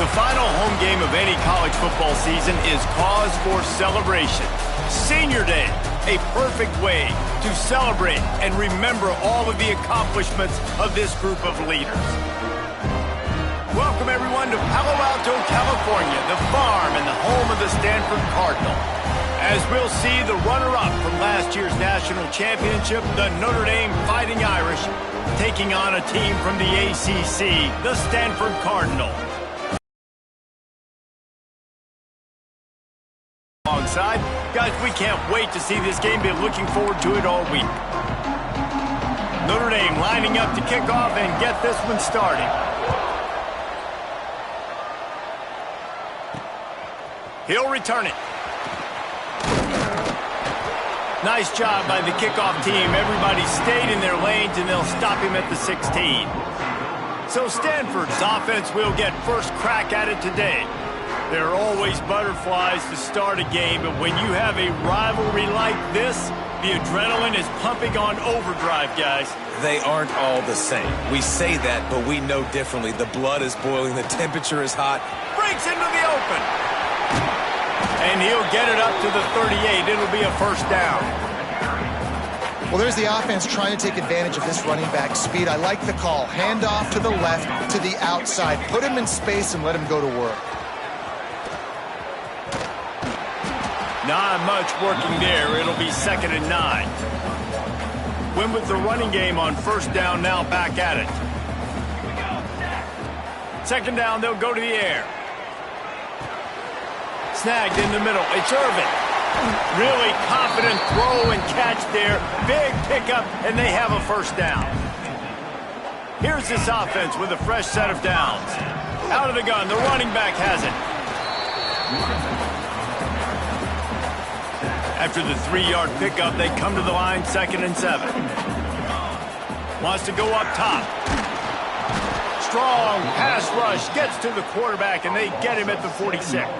The final home game of any college football season is cause for celebration. Senior Day, a perfect way to celebrate and remember all of the accomplishments of this group of leaders. Welcome, everyone, to Palo Alto, California, the farm and the home of the Stanford Cardinal. As we'll see the runner-up from last year's national championship, the Notre Dame Fighting Irish, taking on a team from the ACC, the Stanford Cardinal. Alongside, guys, we can't wait to see this game. Been looking forward to it all week. Notre Dame lining up to kick off and get this one started. He'll return it. Nice job by the kickoff team. Everybody stayed in their lanes, and they'll stop him at the 16. So Stanford's offense will get first crack at it today. There are always butterflies to start a game, but when you have a rivalry like this, the adrenaline is pumping on overdrive, guys. They aren't all the same. We say that, but we know differently. The blood is boiling. The temperature is hot. Breaks into the open. And he'll get it up to the 38. It'll be a first down. Well, there's the offense trying to take advantage of this running back speed. I like the call. Hand off to the left, to the outside. Put him in space and let him go to work. Not much working there. It'll be 2nd and 9. Win with the running game on first down, now back at it. 2nd down, they'll go to the air. Snagged in the middle. It's Irvin. Really confident throw and catch there. Big pickup, and they have a first down. Here's this offense with a fresh set of downs. Out of the gun, the running back has it. After the 3-yard pickup, they come to the line, 2nd and 7. Wants to go up top. Strong pass rush, gets to the quarterback, and they get him at the 46.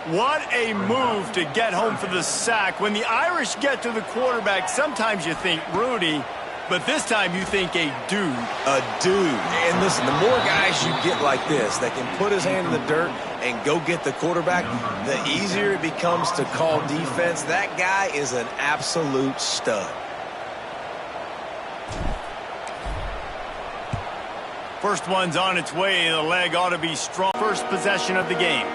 What a move to get home for the sack. When the Irish get to the quarterback, sometimes you think Rudy, but this time you think a dude. A dude. And listen, the more guys you get like this that can put his hand in the dirt and go get the quarterback, the easier it becomes to call defense. That guy is an absolute stud. First one's on its way. The leg ought to be strong. First possession of the game.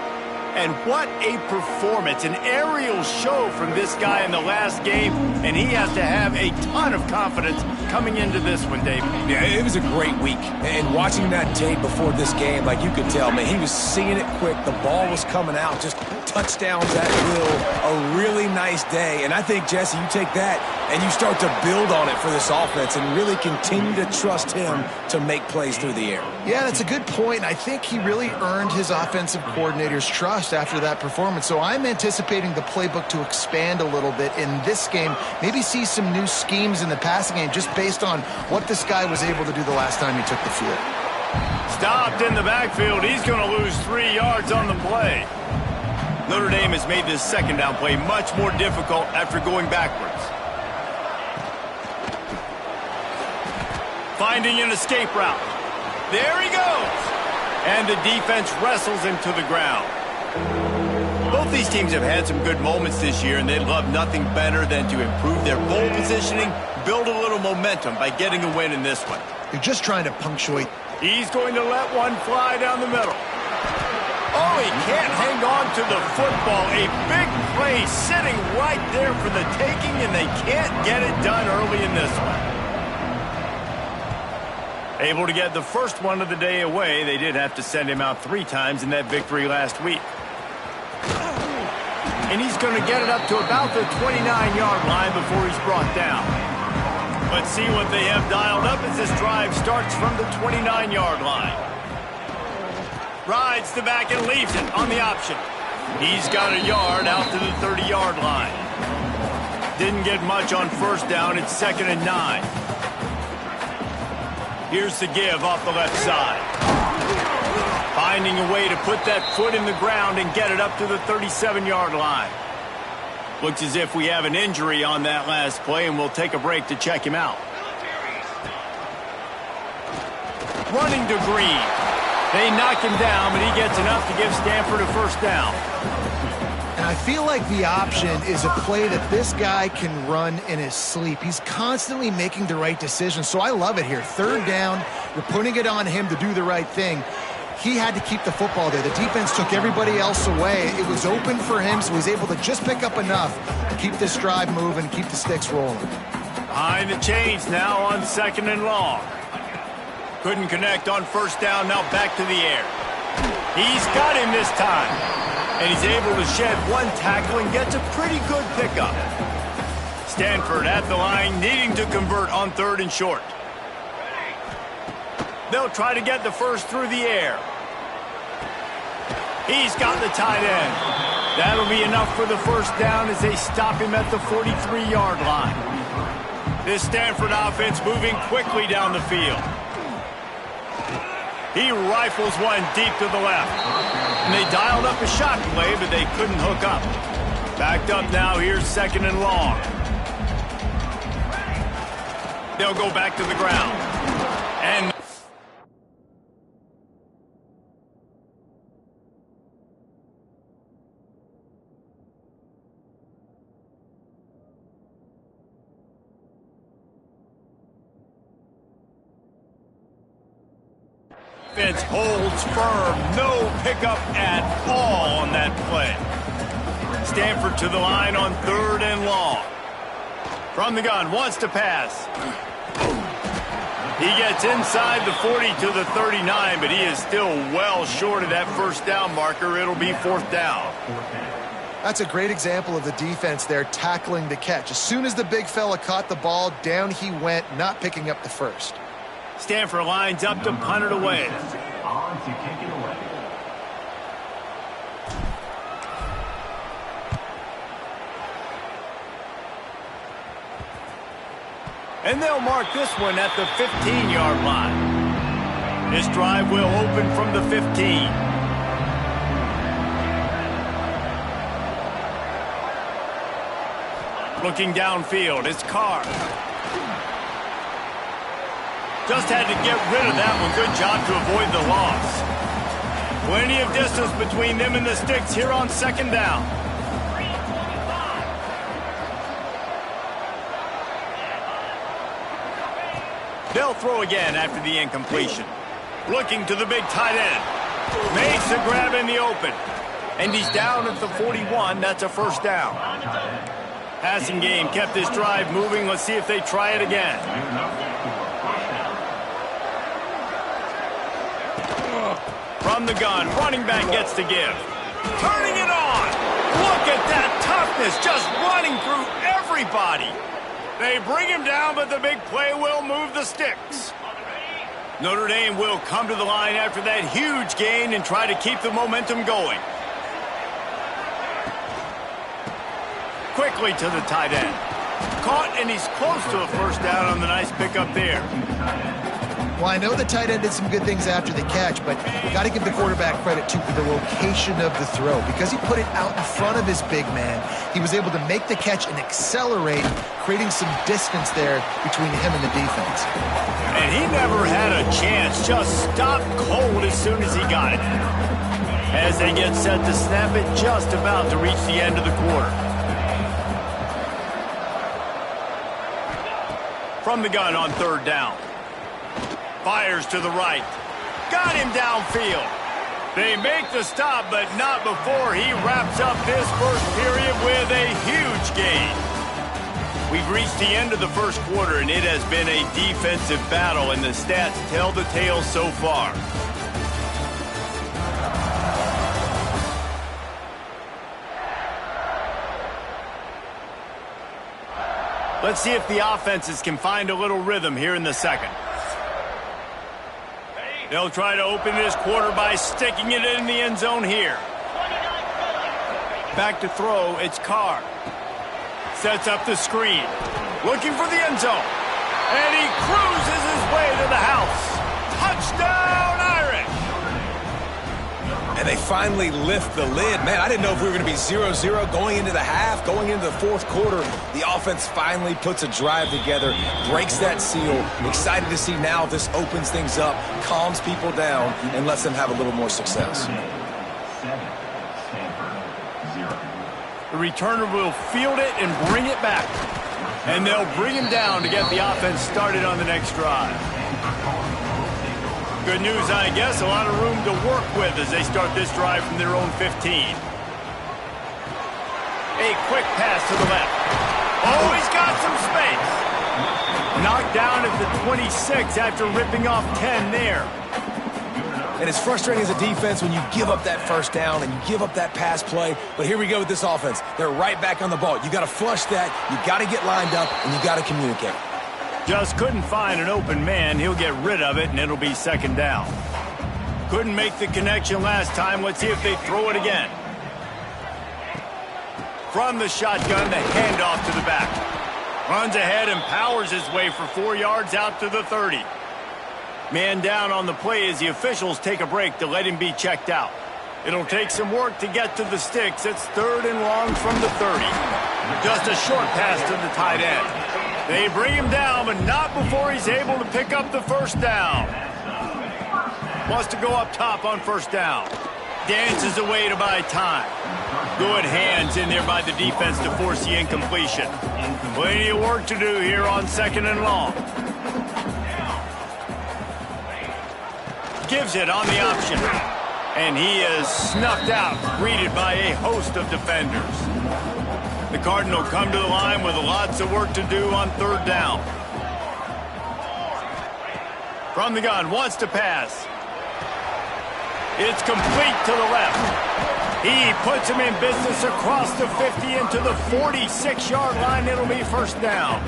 And what a performance, an aerial show from this guy in the last game, and he has to have a ton of confidence coming into this one, Dave. Yeah, it was a great week, and watching that tape before this game, like you could tell, man, he was seeing it quick. The ball was coming out, just touchdowns at will. A really nice day, and I think, Jesse, you take that and you start to build on it for this offense and really continue to trust him to make plays through the air. Yeah, that's a good point. I think he really earned his offensive coordinator's trust after that performance. So I'm anticipating the playbook to expand a little bit in this game, maybe see some new schemes in the passing game just based on what this guy was able to do the last time he took the field. Stopped in the backfield. He's going to lose 3 yards on the play. Notre Dame has made this 2nd down play much more difficult after going backwards. Finding an escape route. There he goes. And the defense wrestles him to the ground. Both these teams have had some good moments this year, and they'd love nothing better than to improve their bowl positioning, build a little momentum by getting a win in this one. You're just trying to punctuate. He's going to let one fly down the middle. Oh, he can't hang on to the football. A big play sitting right there for the taking, and they can't get it done early in this one. Able to get the first one of the day away. They did have to send him out 3 times in that victory last week. And he's going to get it up to about the 29-yard line before he's brought down. Let's see what they have dialed up as this drive starts from the 29-yard line. Rides the back and leaves it on the option. He's got a yard out to the 30-yard line. Didn't get much on first down. It's 2nd and 9. Here's the give off the left side. Finding a way to put that foot in the ground and get it up to the 37-yard line. Looks as if we have an injury on that last play, and we'll take a break to check him out. Running to Green. They knock him down, but he gets enough to give Stanford a first down. And I feel like the option is a play that this guy can run in his sleep. He's constantly making the right decision, so I love it here. Third down, you're putting it on him to do the right thing. He had to keep the football there. The defense took everybody else away. It was open for him, so he's able to just pick up enough to keep this drive moving, keep the sticks rolling. Behind the chains now on 2nd and long. Couldn't connect on first down, now back to the air. He's got him this time. And he's able to shed one tackle and gets a pretty good pickup. Stanford at the line, needing to convert on 3rd and short. They'll try to get the first through the air. He's got the tight end. That'll be enough for the first down as they stop him at the 43-yard line. This Stanford offense moving quickly down the field. He rifles one deep to the left. And they dialed up a shot play, but they couldn't hook up. Backed up now, here's 2nd and long. They'll go back to the ground. And defense holds firm. No pickup at all on that play. Stanford to the line on 3rd and long. From the gun, wants to pass. He gets inside the 40 to the 39, but he is still well short of that first down marker. It'll be 4th down. That's a great example of the defense there tackling the catch. As soon as the big fella caught the ball, down he went, not picking up the first. Stanford lines up to punt it away. On to kick it away. And they'll mark this one at the 15-yard line. This drive will open from the 15. Looking downfield, it's Carr. Just had to get rid of that one. Good job to avoid the loss. Plenty of distance between them and the sticks here on 2nd down. They'll throw again after the incompletion. Looking to the big tight end. Makes a grab in the open. And he's down at the 41. That's a first down. Passing game kept this drive moving. Let's see if they try it again. From the gun, running back gets to give. Turning it on. Look at that toughness, just running through everybody. They bring him down, but the big play will move the sticks. Notre Dame will come to the line after that huge gain and try to keep the momentum going. Quickly to the tight end. Caught, and he's close to a first down on the nice pickup there. Well, I know the tight end did some good things after the catch, but you got to give the quarterback credit, too, for the location of the throw. Because he put it out in front of his big man, he was able to make the catch and accelerate, creating some distance there between him and the defense. And he never had a chance, just stopped cold as soon as he got it. As they get set to snap it, just about to reach the end of the quarter. From the gun on 3rd down. Fires to the right. Got him downfield. They make the stop, but not before he wraps up this first period with a huge gain. We've reached the end of the first quarter, and it has been a defensive battle, and the stats tell the tale so far. Let's see if the offenses can find a little rhythm here in the second. They'll try to open this quarter by sticking it in the end zone here. Back to throw, it's Carr. Sets up the screen. Looking for the end zone. And he cruises his way to the house. Touchdown, Irish! And they finally lift the lid. Man, I didn't know if we were going to be 0-0 going into the half, going into the fourth quarter. The offense finally puts a drive together, breaks that seal. Excited to see now if this opens things up, calms people down, and lets them have a little more success. The returner will field it and bring it back. And they'll bring him down to get the offense started on the next drive. Good news, I guess, a lot of room to work with as they start this drive from their own 15. A quick pass to the left. Oh, he's got some space. Knocked down at the 26 after ripping off 10 there. And it's frustrating as a defense when you give up that first down and you give up that pass play. But here we go with this offense. They're right back on the ball. You got to flush that. You got to get lined up, and you got to communicate. Just couldn't find an open man. He'll get rid of it, and it'll be second down. Couldn't make the connection last time. Let's see if they throw it again. From the shotgun, the handoff to the back. Runs ahead and powers his way for 4 yards out to the 30. Man down on the play as the officials take a break to let him be checked out. It'll take some work to get to the sticks. It's 3rd and long from the 30. Just a short pass to the tight end. They bring him down, but not before he's able to pick up the first down. Wants to go up top on first down. Dances away to buy time. Good hands in there by the defense to force the incompletion. Plenty of work to do here on 2nd and long. Gives it on the option. And he is snuffed out, greeted by a host of defenders. The Cardinal come to the line with lots of work to do on 3rd down. From the gun, wants to pass. It's complete to the left. He puts him in business across the 50 into the 46-yard line. It'll be first down.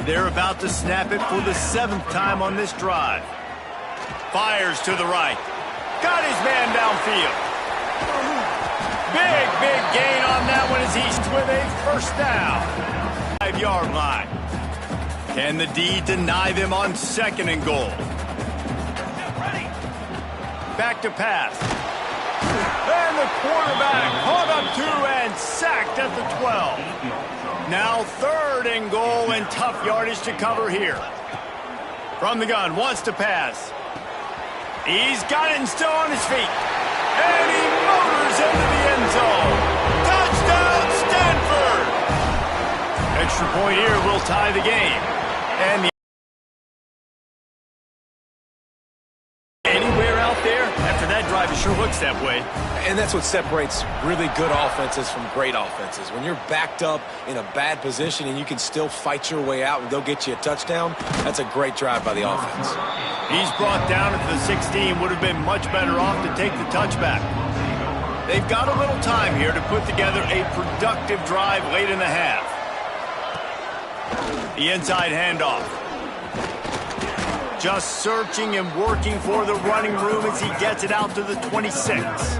They're about to snap it for the 7th time on this drive. Fires to the right. Got his man downfield. Big gain on that one as he's with a first down. 5-yard line. Can the D deny them on 2nd and goal? Back to pass. And the quarterback caught up to and sacked at the 12. Now 3rd and goal and tough yardage to cover here. From the gun, wants to pass. He's got it and still on his feet. And he motors into the end zone. Touchdown, Stanford! Extra point here will tie the game. And anywhere out there, after that drive, it sure looks that way. And that's what separates really good offenses from great offenses. When you're backed up in a bad position and you can still fight your way out and go get you a touchdown, that's a great drive by the offense. He's brought down at the 16. Would have been much better off to take the touchback. They've got a little time here to put together a productive drive late in the half. The inside handoff. Just searching and working for the running room as he gets it out to the 26.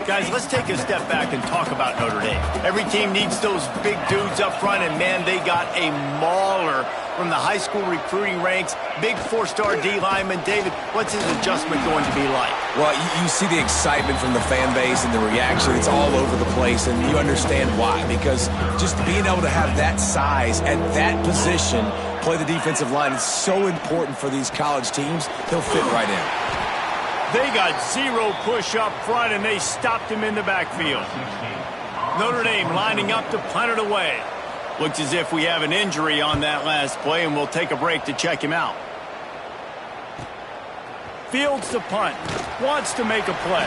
Guys, let's take a step back and talk about Notre Dame. Every team needs those big dudes up front, and man, they got a mauler from the high school recruiting ranks. Big 4-star D lineman. David, what's his adjustment going to be like? Well, you see the excitement from the fan base and the reaction. It's all over the place, and you understand why. Because just being able to have that size at that position, play the defensive line, is so important for these college teams. He'll fit right in. They got 0 push up front, and they stopped him in the backfield. Notre Dame lining up to punt it away. Looks as if we have an injury on that last play, and we'll take a break to check him out. Fields the punt. Wants to make a play.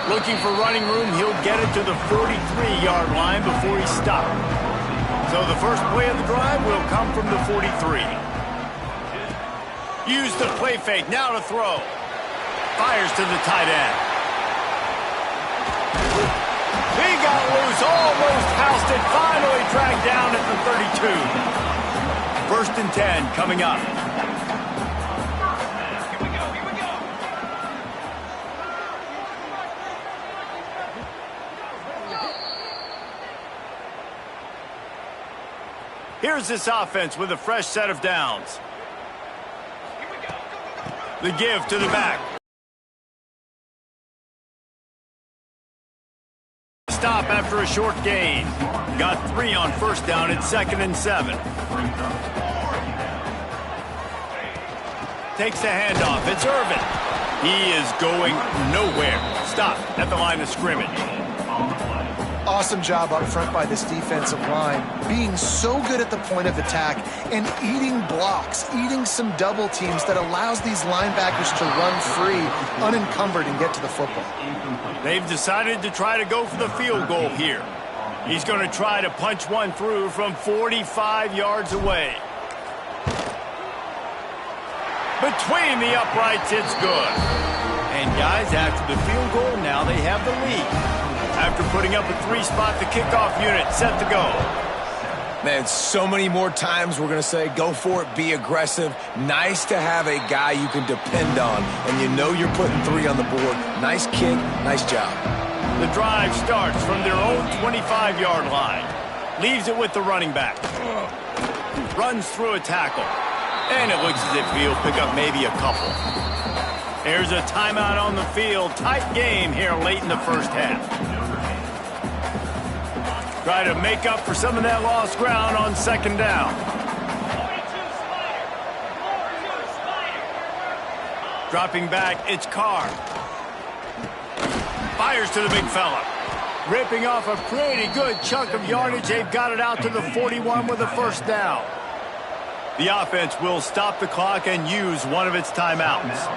Looking for running room. He'll get it to the 43-yard line before he's stopped. So the first play of the drive will come from the 43. Use the play fake, now to throw. Fires to the tight end. He got loose, almost housed it, finally dragged down at the 32. 1st and 10 coming up. Here's this offense with a fresh set of downs. The give to the back. Stop after a short gain. Got 3 on 1st down at 2nd and 7. Takes the handoff. It's Irvin. He is going nowhere. Stop at the line of scrimmage. Awesome job up front by this defensive line, being so good at the point of attack and eating blocks, eating some double teams that allows these linebackers to run free, unencumbered, and get to the football. They've decided to try to go for the field goal here. He's going to try to punch one through from 45 yards away. Between the uprights, it's good. And guys, after the field goal, now they have the lead. After putting up a 3-spot, the kickoff unit set to go. Man, so many more times we're going to say, go for it, be aggressive. Nice to have a guy you can depend on, and you know you're putting 3 on the board. Nice kick, nice job. The drive starts from their own 25-yard line. Leaves it with the running back. Runs through a tackle. And it looks as if he'll pick up maybe a couple. There's a timeout on the field. Tight game here late in the 1st half. Try to make up for some of that lost ground on 2nd down. Dropping back, it's Carr. Fires to the big fella. Ripping off a pretty good chunk of yardage. They've got it out to the 41 with a 1st down. The offense will stop the clock and use one of its timeouts.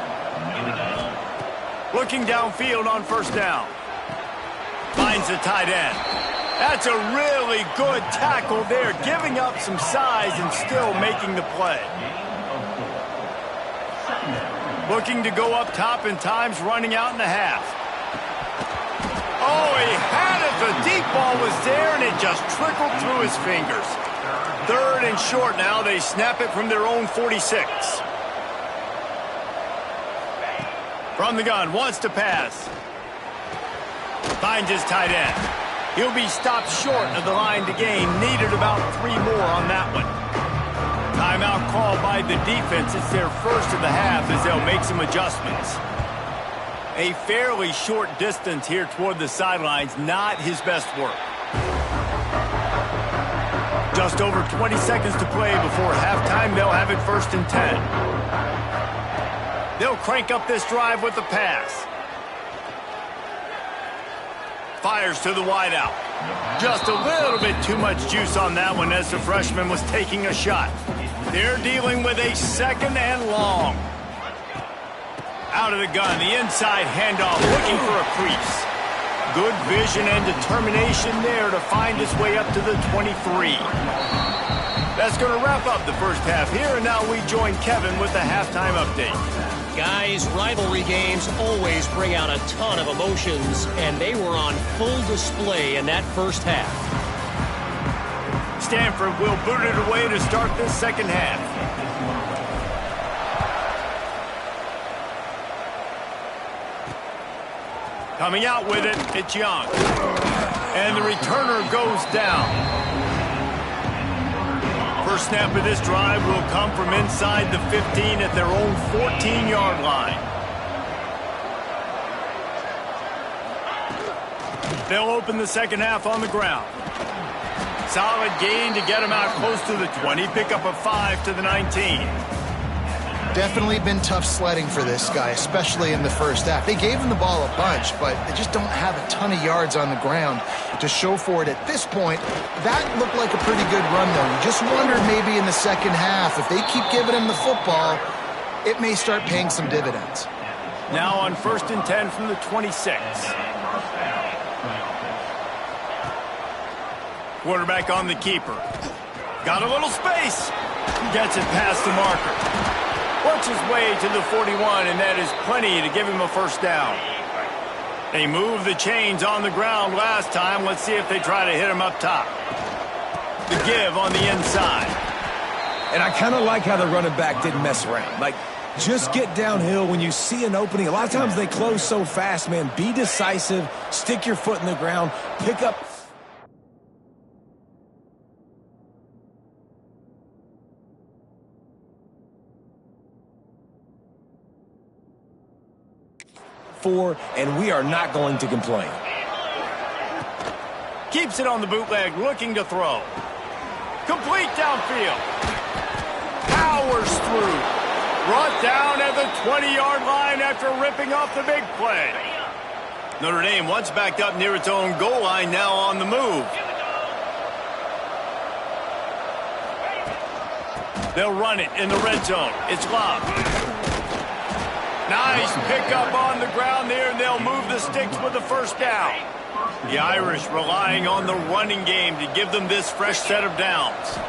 Looking downfield on 1st down. Finds the tight end. That's a really good tackle there, giving up some size and still making the play. Looking to go up top in times, running out in the half. Oh, he had it. The deep ball was there, and it just trickled through his fingers. 3rd and short now. They snap it from their own 46. From the gun, wants to pass. Finds his tight end. He'll be stopped short of the line to gain. Needed about 3 more on that one. Timeout called by the defense. It's their 1st of the half as they'll make some adjustments. A fairly short distance here toward the sidelines. Not his best work. Just over 20 seconds to play before halftime. They'll have it 1st and 10. They'll crank up this drive with the pass. Fires to the wideout. Just a little bit too much juice on that one as the freshman was taking a shot. They're dealing with a 2nd and long. Out of the gun, the inside handoff, looking for a crease. Good vision and determination there to find his way up to the 23. That's going to wrap up the 1st half here, and now we join Kevin with the halftime update. Guys, rivalry games always bring out a ton of emotions, and they were on full display in that 1st half. Stanford will boot it away to start this 2nd half. Coming out with it, it's Young. And the returner goes down. First snap of this drive will come from inside the 15 at their own 14-yard line. They'll open the 2nd half on the ground. Solid gain to get them out close to the 20. Pick up a 5 to the 19. Definitely been tough sledding for this guy, especially in the 1st half. They gave him the ball a bunch, but they just don't have a ton of yards on the ground to show for it at this point. That looked like a pretty good run, though. You just wondered maybe in the 2nd half, if they keep giving him the football, it may start paying some dividends. Now on 1st and 10 from the 26. Quarterback on the keeper. Got a little space. Gets it past the marker. Works his way to the 41, and that is plenty to give him a first down. They moved the chains on the ground last time. Let's see if they try to hit him up top. The give on the inside. And I kind of like how the running back didn't mess around. Like, just get downhill when you see an opening. A lot of times they close so fast, man. Be decisive. Stick your foot in the ground. Pick up. And we are not going to complain. Keeps it on the bootleg, looking to throw. Complete downfield. Powers through. Brought down at the 20-yard line after ripping off the big play. Notre Dame, once backed up near its own goal line, now on the move. They'll run it in the red zone. It's Love. Nice pickup on the ground there, and they'll move the sticks with the first down. The Irish relying on the running game to give them this fresh set of downs.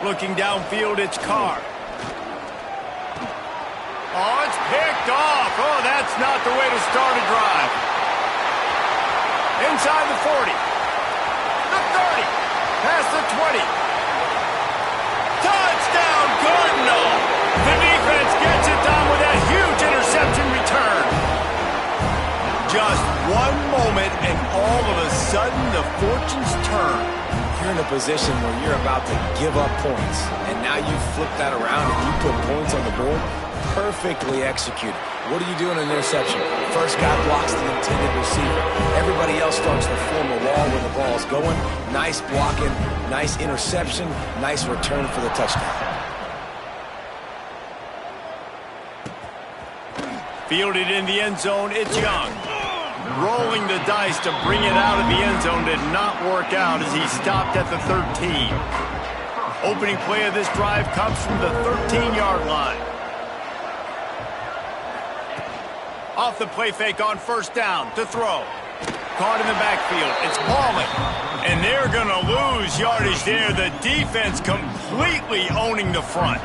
Looking downfield, it's Carr. Oh, it's picked off. Oh, that's not the way to start a drive. Inside the 40. The 30. Past the 20. Touchdown, Cardinal. The defense gets it done with that huge interception return. Just one moment, and all of a sudden, the fortunes turn. You're in a position where you're about to give up points, and now you flip that around and you put points on the board. Perfectly executed. What do you do in an interception? First guy blocks the intended receiver. Everybody else starts to form a wall when the ball's going. Nice blocking, nice interception, nice return for the touchdown. Fielded in the end zone, it's Young. Rolling the dice to bring it out of the end zone did not work out as he stopped at the 13. Opening play of this drive comes from the 13-yard line. Off the play fake on first down to throw. Caught in the backfield. It's Pauling. And they're going to lose yardage there. The defense completely owning the front.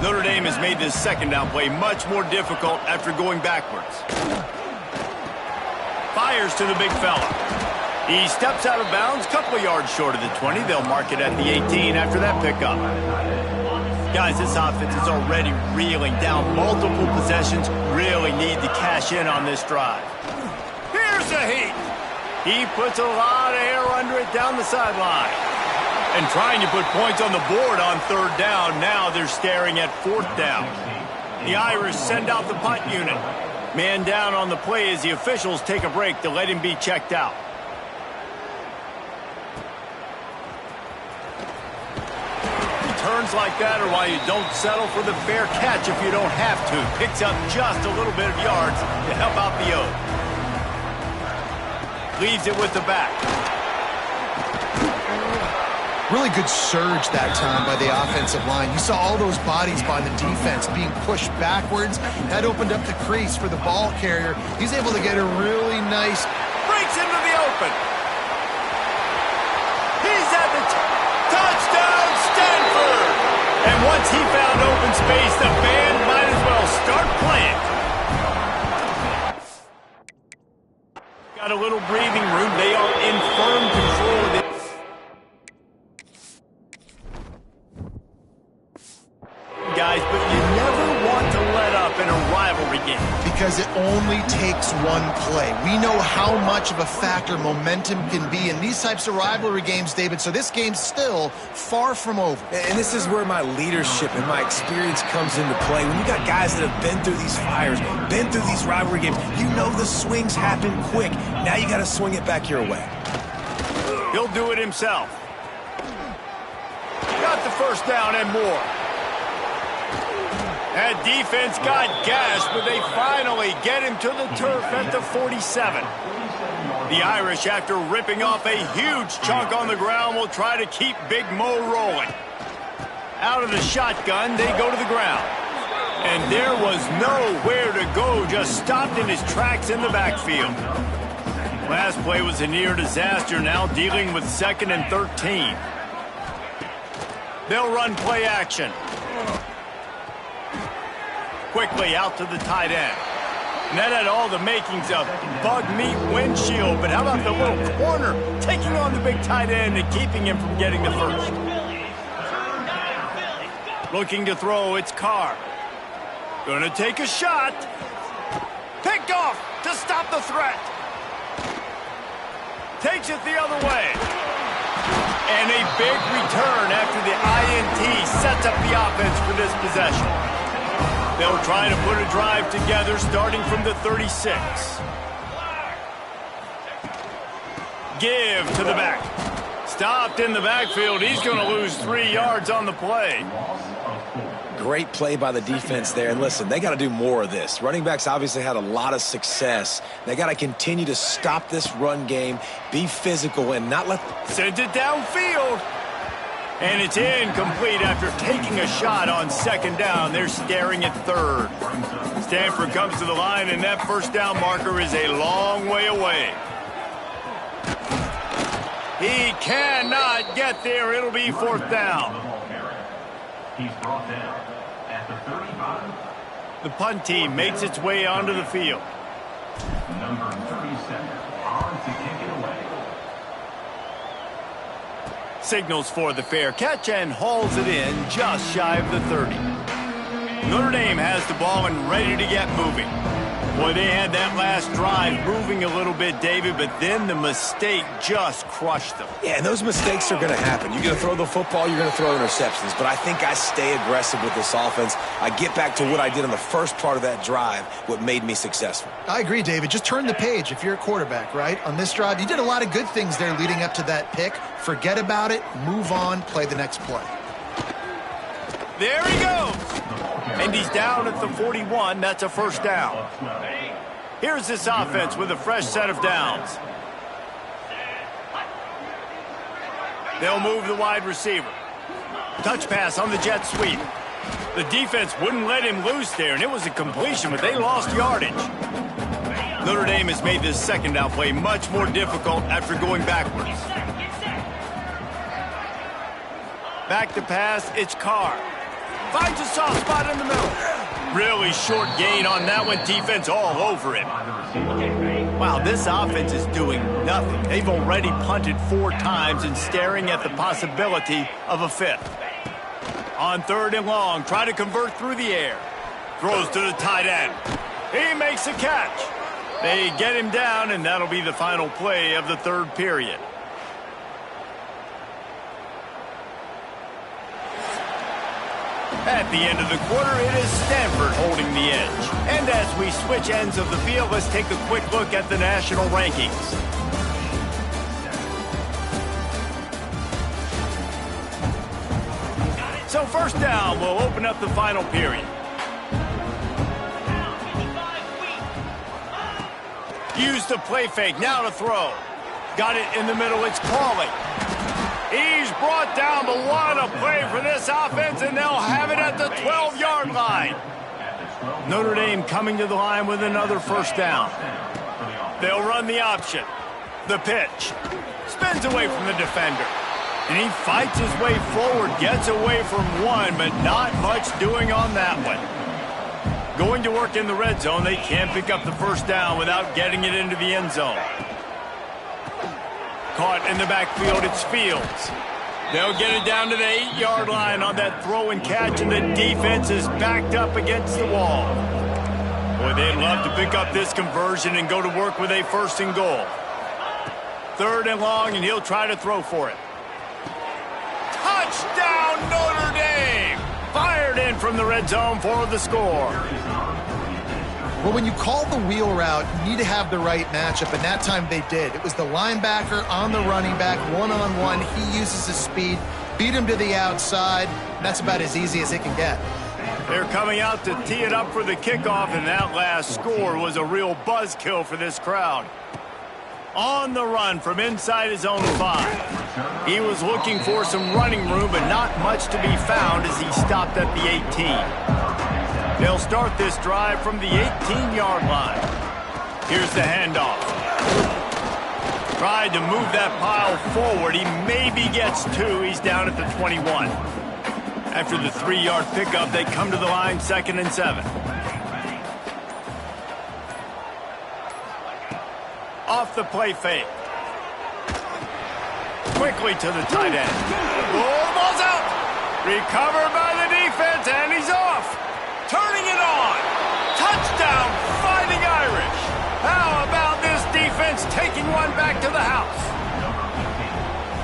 Notre Dame has made this second down play much more difficult after going backwards. Fires to the big fella. He steps out of bounds, a couple of yards short of the 20. They'll mark it at the 18 after that pickup. Guys, this offense is already reeling down multiple possessions. Really need to cash in on this drive. Here's a heat. He puts a lot of air under it down the sideline. And trying to put points on the board on third down. Now they're staring at fourth down. The Irish send out the punt unit. Man down on the play as the officials take a break to let him be checked out. Returns like that are why you don't settle for the fair catch if you don't have to. Picks up just a little bit of yards to help out the O. Leaves it with the back. Really good surge that time by the offensive line. You saw all those bodies by the defense being pushed backwards. That opened up the crease for the ball carrier. He's able to get a really nice... Breaks into the open. He's at the touchdown, Stanford! And once he found open space, the band might as well start playing. Got a little breathing room. They are in firm control of it. Guys, but you never want to let up in a rivalry game. Because it only takes one play. We know how much of a factor momentum can be in these types of rivalry games, David, so this game's still far from over. And this is where my leadership and my experience comes into play. When you got guys that have been through these fires, been through these rivalry games, you know the swings happen quick. Now you got to swing it back your way. He'll do it himself. Got the first down and more. That defense got gashed, but they finally get him to the turf at the 47. The Irish, after ripping off a huge chunk on the ground, will try to keep Big Mo rolling. Out of the shotgun, they go to the ground. And there was nowhere to go, just stopped in his tracks in the backfield. Last play was a near disaster, now dealing with 2nd and 13. They'll run play action. quickly out to the tight end. And that had all the makings of bug meat windshield, but how about the little corner taking on the big tight end and keeping him from getting the first? Looking to throw, it's Carr. Gonna take a shot. Picked off to stop the threat. Takes it the other way. And a big return after the INT sets up the offense for this possession. They'll try to put a drive together starting from the 36. Give to the back. Stopped in the backfield. He's going to lose 3 yards on the play. Great play by the defense there. And listen, they got to do more of this. Running backs obviously had a lot of success. They got to continue to stop this run game, be physical, and not let... Sends it downfield. And it's incomplete after taking a shot on second down. They're staring at third. Stanford comes to the line, and that first down marker is a long way away. He cannot get there. It'll be fourth down. He's brought down at the 35. The punt team makes its way onto the field. Number 37 on to kick it away. Signals for the fair catch and hauls it in just shy of the 30. Notre Dame has the ball and ready to get moving. Boy, they had that last drive moving a little bit, David, but then the mistake just crushed them. Yeah, and those mistakes are going to happen. You're going to throw the football, you're going to throw interceptions. But I think I stay aggressive with this offense. I get back to what I did in the first part of that drive, what made me successful. I agree, David. Just turn the page if you're a quarterback, right? On this drive, you did a lot of good things there leading up to that pick. Forget about it, move on, play the next play. There he goes. And he's down at the 41. That's a first down. Here's this offense with a fresh set of downs. They'll move the wide receiver. Touch pass on the jet sweep. The defense wouldn't let him loose there, and it was a completion, but they lost yardage. Notre Dame has made this second down play much more difficult after going backwards. Back to pass, it's Carr. Finds a soft spot in the middle. Really short gain on that one. Defense all over him. Wow, this offense is doing nothing. They've already punted 4 times and staring at the possibility of a 5th. On 3rd and long, try to convert through the air. Throws to the tight end. He makes a catch. They get him down, and that'll be the final play of the 3rd period. At the end of the quarter, it is Stanford holding the edge. And as we switch ends of the field, let's take a quick look at the national rankings. So first down, we'll open up the final period. Use the play fake, now to throw. Got it in the middle, it's Crawley. He's brought down, but what a play for this offense, and they'll have it at the 12-yard line. Notre Dame coming to the line with another first down. They'll run the option. The pitch. Spins away from the defender. And he fights his way forward, gets away from one, but not much doing on that one. Going to work in the red zone, they can't pick up the first down without getting it into the end zone. Caught in the backfield, it's Fields. They'll get it down to the 8-yard line on that throw and catch, and the defense is backed up against the wall. Boy, they'd love to pick up this conversion and go to work with a 1st and goal. 3rd and long, and he'll try to throw for it. Touchdown, Notre Dame! Fired in from the red zone for the score. Well, when you call the wheel route, you need to have the right matchup, and that time they did. It was the linebacker on the running back, one-on-one. He uses his speed, beat him to the outside. That's about as easy as it can get. They're coming out to tee it up for the kickoff, and that last score was a real buzzkill for this crowd. On the run from inside his own 5. He was looking for some running room, but not much to be found as he stopped at the 18. They'll start this drive from the 18-yard line. Here's the handoff. Tried to move that pile forward. He maybe gets 2. He's down at the 21. After the 3-yard pickup, they come to the line 2nd and 7. Off the play fake. Quickly to the tight end. Oh, the ball's out. Recovered by the defense, and he's off. Turning it on. Touchdown, Fighting Irish. How about this defense taking one back to the house?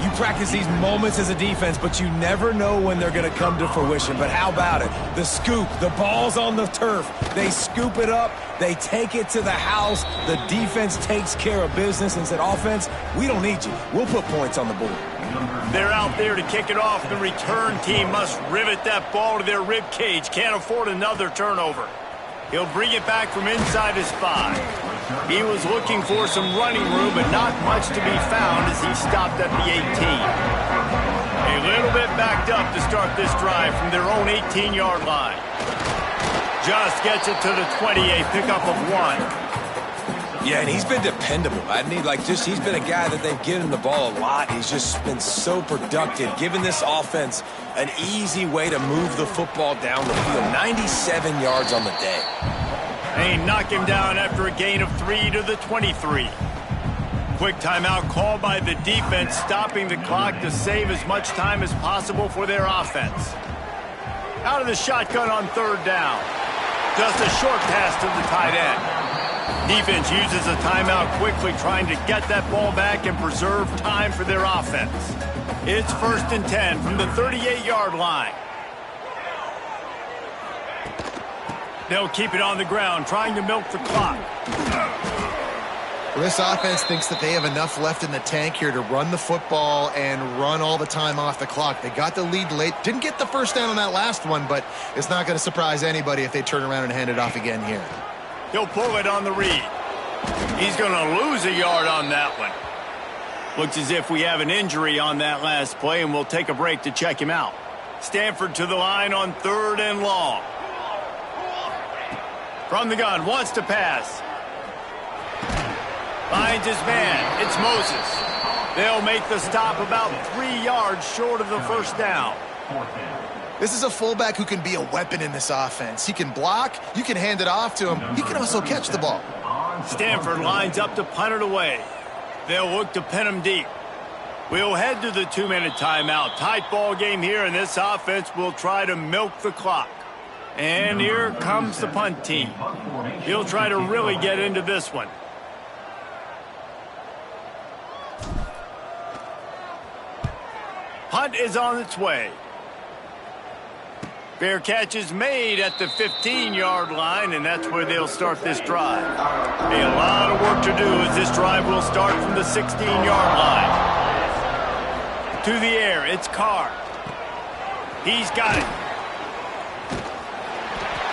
You practice these moments as a defense, but you never know when they're going to come to fruition. But how about it? The scoop, the ball's on the turf. They scoop it up. They take it to the house. The defense takes care of business and said, offense, we don't need you. We'll put points on the board. They're out there to kick it off. The return team must rivet that ball to their rib cage. Can't afford another turnover. He'll bring it back from inside his 5. He was looking for some running room, but not much to be found as he stopped at the 18. A little bit backed up to start this drive from their own 18-yard line. Just gets it to the 20, a pickup of 1. Yeah, and he's been dependable. He's been a guy that they've given the ball a lot. He's just been so productive, giving this offense an easy way to move the football down the field. 97 yards on the day. They knock him down after a gain of 3 to the 23. Quick timeout called by the defense, stopping the clock to save as much time as possible for their offense. Out of the shotgun on 3rd down. Just a short pass to the tight end. Defense uses a timeout quickly, trying to get that ball back and preserve time for their offense. It's 1st and 10 from the 38-yard line. They'll keep it on the ground, trying to milk the clock. Well, this offense thinks that they have enough left in the tank here to run the football and run all the time off the clock. They got the lead late. Didn't get the first down on that last one, but it's not going to surprise anybody if they turn around and hand it off again here. He'll pull it on the read. He's going to lose a yard on that one. Looks as if we have an injury on that last play, and we'll take a break to check him out. Stanford to the line on 3rd and long. From the gun, wants to pass. Finds his man. It's Moses. They'll make the stop about 3 yards short of the first down. This is a fullback who can be a weapon in this offense. He can block. You can hand it off to him. He can also catch the ball. Stanford lines up to punt it away. They'll look to pin him deep. We'll head to the 2-minute timeout. Tight ball game here, and this offense will try to milk the clock. And here comes the punt team. He'll try to really get into this one. Punt is on its way. Fair catch is made at the 15-yard line, and that's where they'll start this drive. A lot of work to do as this drive will start from the 16-yard line. To the air, it's Carr. He's got it.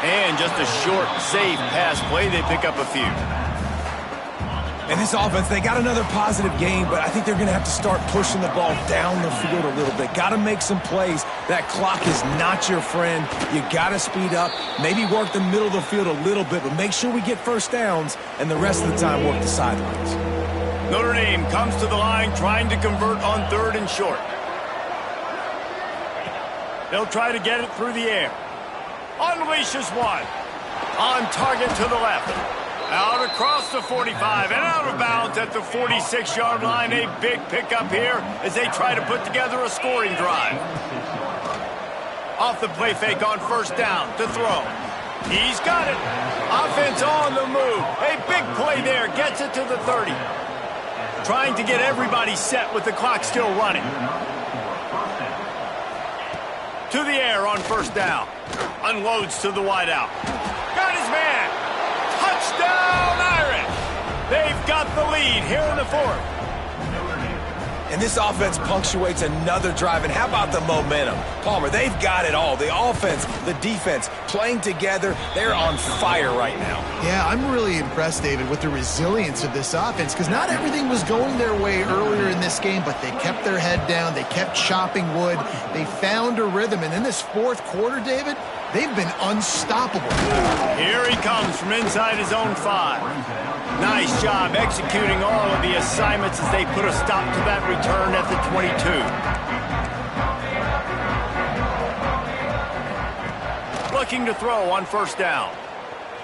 And just a short, safe pass play. They pick up a few. And this offense, they got another positive game, but I think they're going to have to start pushing the ball down the field a little bit. Got to make some plays. That clock is not your friend. You got to speed up, maybe work the middle of the field a little bit, but make sure we get first downs, and the rest of the time work the sidelines. Notre Dame comes to the line trying to convert on 3rd and short. They'll try to get it through the air. Unleashes one. On target to the left. Out across the 45 and out of bounds at the 46-yard line. A big pickup here as they try to put together a scoring drive. Off the play fake on 1st down to throw. He's got it. Offense on the move. A big play there. Gets it to the 30. Trying to get everybody set with the clock still running. To the air on 1st down. Unloads to the wideout. Got his man. Touchdown, Irish. They've got the lead here in the 4th. And this offense punctuates another drive. And how about the momentum? Palmer, they've got it all. The offense, the defense, playing together. They're on fire right now. Yeah, I'm really impressed, David, with the resilience of this offense, because not everything was going their way earlier in this game, but they kept their head down. They kept chopping wood. They found a rhythm. And in this 4th quarter, David, they've been unstoppable. Here he comes from inside his own 5. Nice job executing all of the assignments as they put a stop to that return at the 22. Looking to throw on 1st down.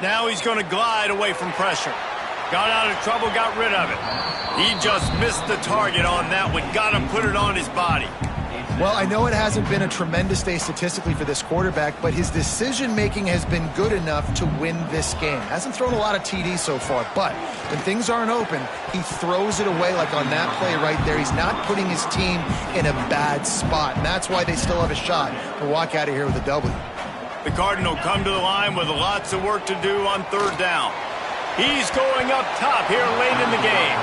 Now he's going to glide away from pressure. Got out of trouble, got rid of it. He just missed the target on that one. Got to put it on his body. Well, I know it hasn't been a tremendous day statistically for this quarterback, but his decision-making has been good enough to win this game. Hasn't thrown a lot of TDs so far, but when things aren't open, he throws it away like on that play right there. He's not putting his team in a bad spot, and that's why they still have a shot to walk out of here with a W. The Cardinal come to the line with lots of work to do on third down. He's going up top here late in the game.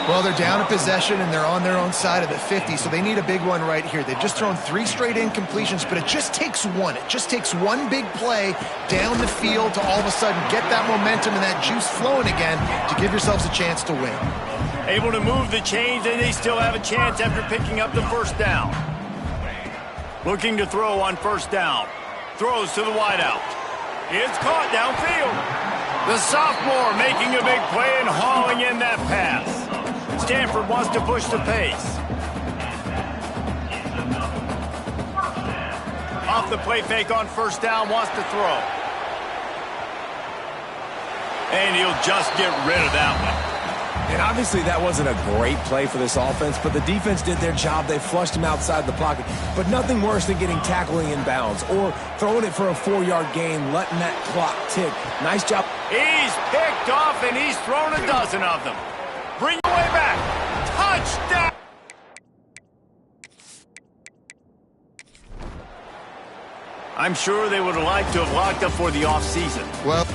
Well, they're down a possession, and they're on their own side of the 50, so they need a big one right here. They've just thrown 3 straight incompletions, but it just takes one. It just takes one big play down the field to all of a sudden get that momentum and that juice flowing again to give yourselves a chance to win. Able to move the chains, and they still have a chance after picking up the first down. Looking to throw on first down. Throws to the wideout. It's caught downfield. The sophomore making a big play and hauling in that pass. Stanford wants to push the pace. Off the play fake on first down, wants to throw. And he'll just get rid of that one. And obviously that wasn't a great play for this offense, but the defense did their job. They flushed him outside the pocket. But nothing worse than getting tackling in bounds or throwing it for a 4-yard gain, letting that clock tick. Nice job. He's picked off, and he's thrown a dozen of them. Bring it way back. Touchdown! I'm sure they would have liked to have locked up for the offseason. Well...